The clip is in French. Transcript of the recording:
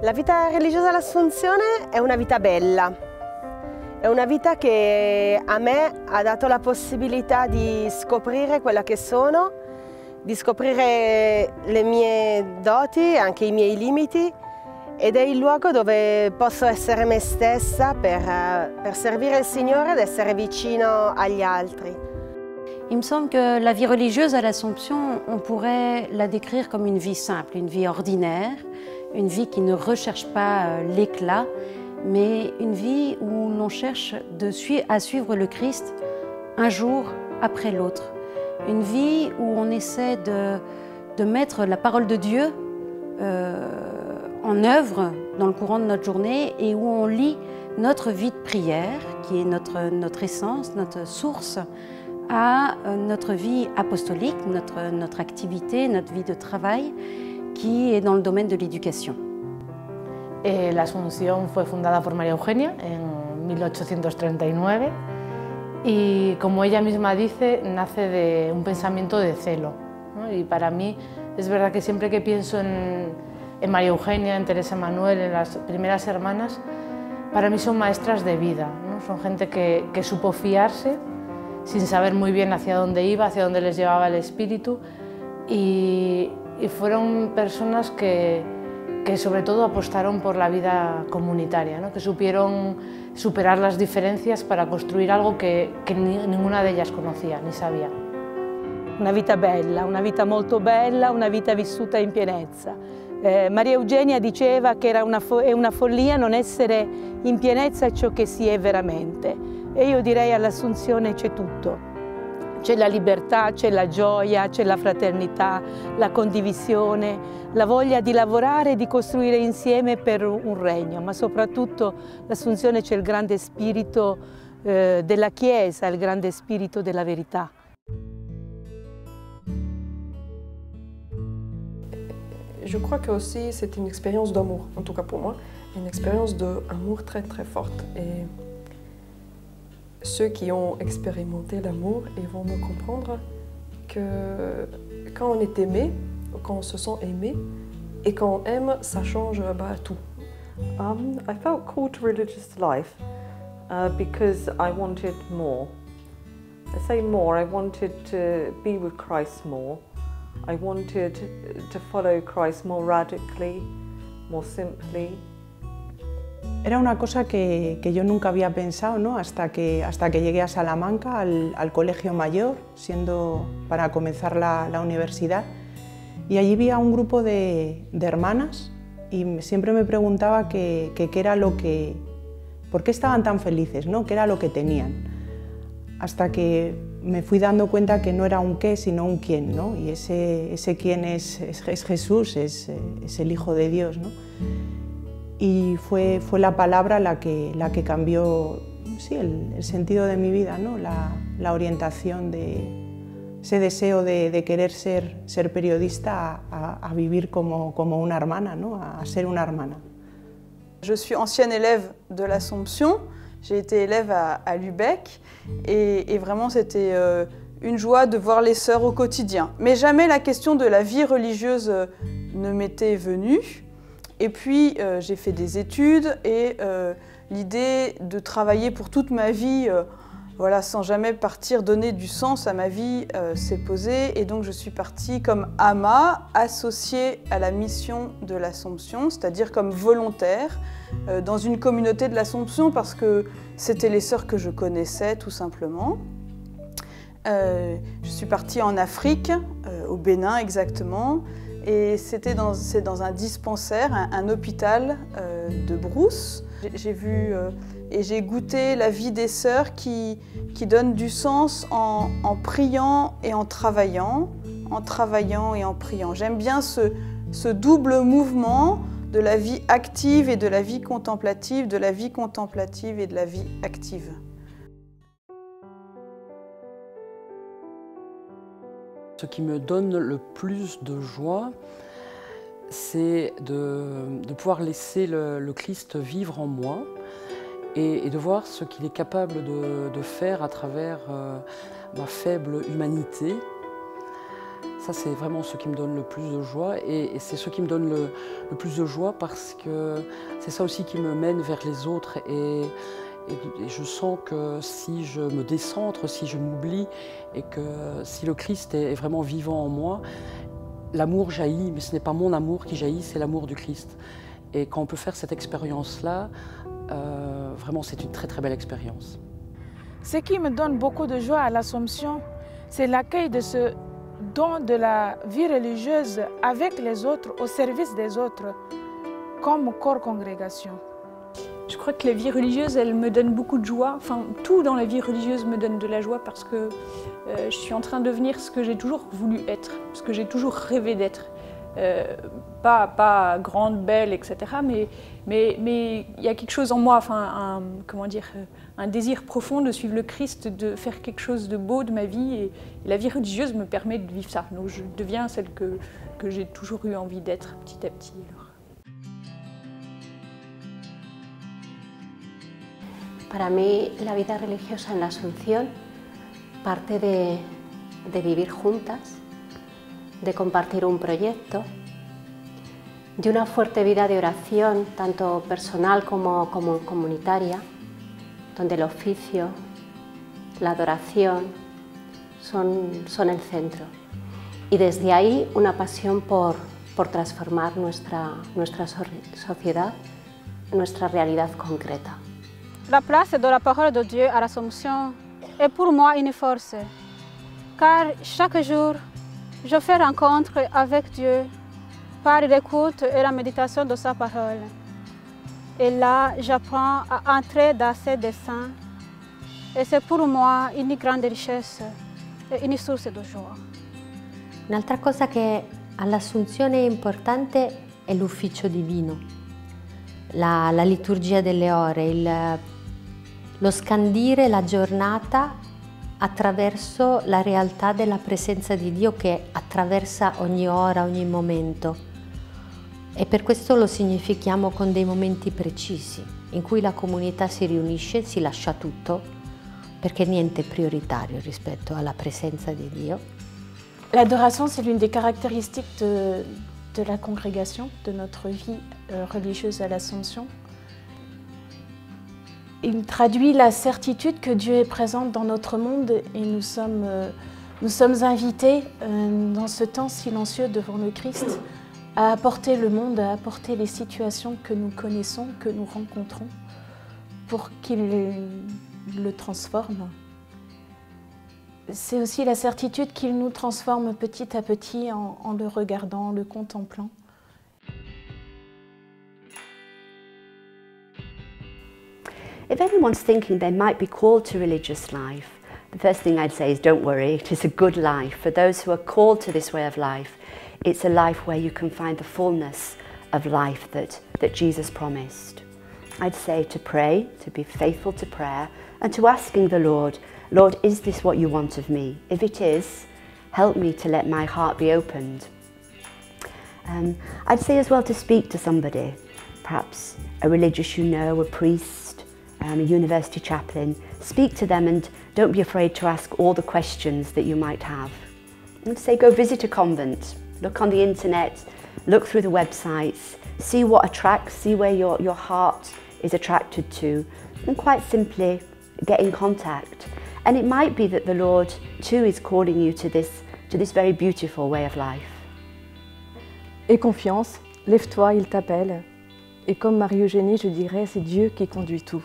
La vita religiosa all'Assunzione è una vita bella, è una vita che a me ha dato la possibilità di scoprire quella che sono, di scoprire le mie doti, anche i miei limiti, ed è il luogo dove posso essere me stessa per servire il Signore ed essere vicino agli altri. Il me semble que la vie religieuse à l'Assomption, on pourrait la décrire comme une vie simple, une vie ordinaire, une vie qui ne recherche pas l'éclat, mais une vie où l'on cherche à suivre le Christ un jour après l'autre. Une vie où on essaie de mettre la parole de Dieu en œuvre dans le courant de notre journée et où on lie notre vie de prière, qui est notre essence, notre source, à notre vie apostolique, notre activité, notre vie de travail, qui est dans le domaine de l'éducation. La Asunción fue fundada por María Eugenia en 1839 y, como ella misma dice, nace de un pensamiento de celo, ¿no? Y para mí es verdad que siempre que pienso en María Eugenia, en Teresa Manuel, en las primeras hermanas, para mí son maestras de vida, ¿no? Son gente que supo fiarse sin saber muy bien hacia dónde iba, hacia dónde les llevaba el espíritu, y fueron personas que sobre todo apostaron por la vida comunitaria, ¿no? Que supieron superar las diferencias para construir algo que ninguna de ellas conocía ni sabía. Una vita bella, una vita molto bella, una vita vissuta in pienezza. Maria Eugenia diceva che è una follia non essere in pienezza ciò che si è veramente. E io direi all'Assunzione c'è tutto. C'è la libertà, c'è la gioia, c'è la fraternità, la condivisione, la voglia di lavorare e di costruire insieme per un regno, ma soprattutto l'Assunzione c'è il grande spirito della Chiesa, il grande spirito della verità. Je crois que aussi c'est une expérience d'amour, en tout cas pour moi, une expérience d'amour très très forte. Et ceux qui ont expérimenté l'amour, ils vont me comprendre que quand on est aimé, quand on se sent aimé, et quand on aime, ça change tout. I felt called to religious life because I wanted more. I say more, I wanted to be with Christ more. I wanted to follow Christ more radically, more simply. Era una cosa que yo nunca había pensado, ¿no? hasta que llegué a Salamanca, al colegio mayor, para comenzar la universidad. Y allí vi a un grupo de hermanas y siempre me preguntaba qué era por qué estaban tan felices, ¿no? Qué era lo que tenían. Hasta que me fui dando cuenta que no era un qué, sino un quién, ¿no? Y ese quién es Jesús, es el Hijo de Dios, ¿no? Y fue la palabra la que cambió, sí, el sentido de mi vida, ¿no? La orientación de ese deseo de querer ser periodista a vivir como una hermana, ¿no? A ser una hermana. Je suis ancienne élève de l'Assomption, j'ai été élève à Lübeck et vraiment c'était une joie de voir les sœurs au quotidien. Mais jamais la question de la vie religieuse ne m'était venue. Et puis j'ai fait des études et l'idée de travailler pour toute ma vie, voilà, sans jamais partir donner du sens à ma vie, s'est posée. Et donc je suis partie comme AMA, associée à la mission de l'Assomption, c'est-à-dire comme volontaire dans une communauté de l'Assomption parce que c'était les sœurs que je connaissais tout simplement. Je suis partie en Afrique, au Bénin exactement. Et c'est dans un dispensaire, un hôpital de brousse. J'ai vu et j'ai goûté la vie des sœurs qui donnent du sens en priant et en travaillant et en priant. J'aime bien ce double mouvement de la vie active et de la vie contemplative, de la vie contemplative et de la vie active. Ce qui me donne le plus de joie, c'est de pouvoir laisser le Christ vivre en moi et de voir ce qu'il est capable de faire à travers ma faible humanité. Ça, c'est vraiment ce qui me donne le plus de joie et c'est ce qui me donne le plus de joie parce que c'est ça aussi qui me mène vers les autres et je sens que si je me décentre, si je m'oublie et que si le Christ est vraiment vivant en moi, l'amour jaillit, mais ce n'est pas mon amour qui jaillit, c'est l'amour du Christ. Et quand on peut faire cette expérience-là, vraiment c'est une très très belle expérience. Ce qui me donne beaucoup de joie à l'Assomption, c'est l'accueil de ce don de la vie religieuse avec les autres, au service des autres, comme corps congrégation. Je crois que la vie religieuse, elle me donne beaucoup de joie. Enfin, tout dans la vie religieuse me donne de la joie parce que je suis en train de devenir ce que j'ai toujours voulu être, ce que j'ai toujours rêvé d'être. Pas grande, belle, etc. Mais il y a quelque chose en moi, enfin, un désir profond de suivre le Christ, de faire quelque chose de beau de ma vie. Et la vie religieuse me permet de vivre ça. Donc je deviens celle que j'ai toujours eu envie d'être petit à petit. Para mí, la vida religiosa en la Asunción parte de vivir juntas, de compartir un proyecto, de una fuerte vida de oración, tanto personal como comunitaria, donde el oficio, la adoración son el centro. Y desde ahí una pasión por transformar nuestra sociedad, nuestra realidad concreta. La place de la parole de Dieu à l'Assomption est pour moi une force, car chaque jour, je fais rencontre avec Dieu par l'écoute et la méditation de sa parole. Et là, j'apprends à entrer dans ses desseins, et c'est pour moi une grande richesse e une source de joie. Un'altra cosa che all'Assunzione è importante è l'ufficio divino, la liturgia delle ore, lo scandire la giornata attraverso la realtà della presenza di Dio che attraversa ogni ora, ogni momento. E per questo lo significhiamo con dei momenti precisi, in cui la comunità si riunisce, si lascia tutto, perché niente è prioritario rispetto alla presenza di Dio. L'adoration, c'est l'une des caractéristiques de la congrégation, de notre vie religieuse à l'Assomption. Il traduit la certitude que Dieu est présent dans notre monde et nous sommes invités dans ce temps silencieux devant le Christ à apporter le monde, à apporter les situations que nous connaissons, que nous rencontrons, pour qu'il le transforme. C'est aussi la certitude qu'il nous transforme petit à petit en le regardant, en le contemplant. If anyone's thinking they might be called to religious life, the first thing I'd say is don't worry, it is a good life. For those who are called to this way of life, it's a life where you can find the fullness of life that Jesus promised. I'd say to pray, to be faithful to prayer, and to asking the Lord, Lord, is this what you want of me? If it is, help me to let my heart be opened. I'd say as well to speak to somebody, perhaps a religious you know, a priest, a university chaplain. Speak to them and don't be afraid to ask all the questions that you might have. And say go visit a convent, look on the internet, look through the websites, see what attracts, see where your heart is attracted to, and quite simply get in contact. And it might be that the Lord too is calling you to this very beautiful way of life. Aie confiance, lève-toi, il t'appelle. Et comme Marie-Eugénie, je dirais, c'est Dieu qui conduit tout.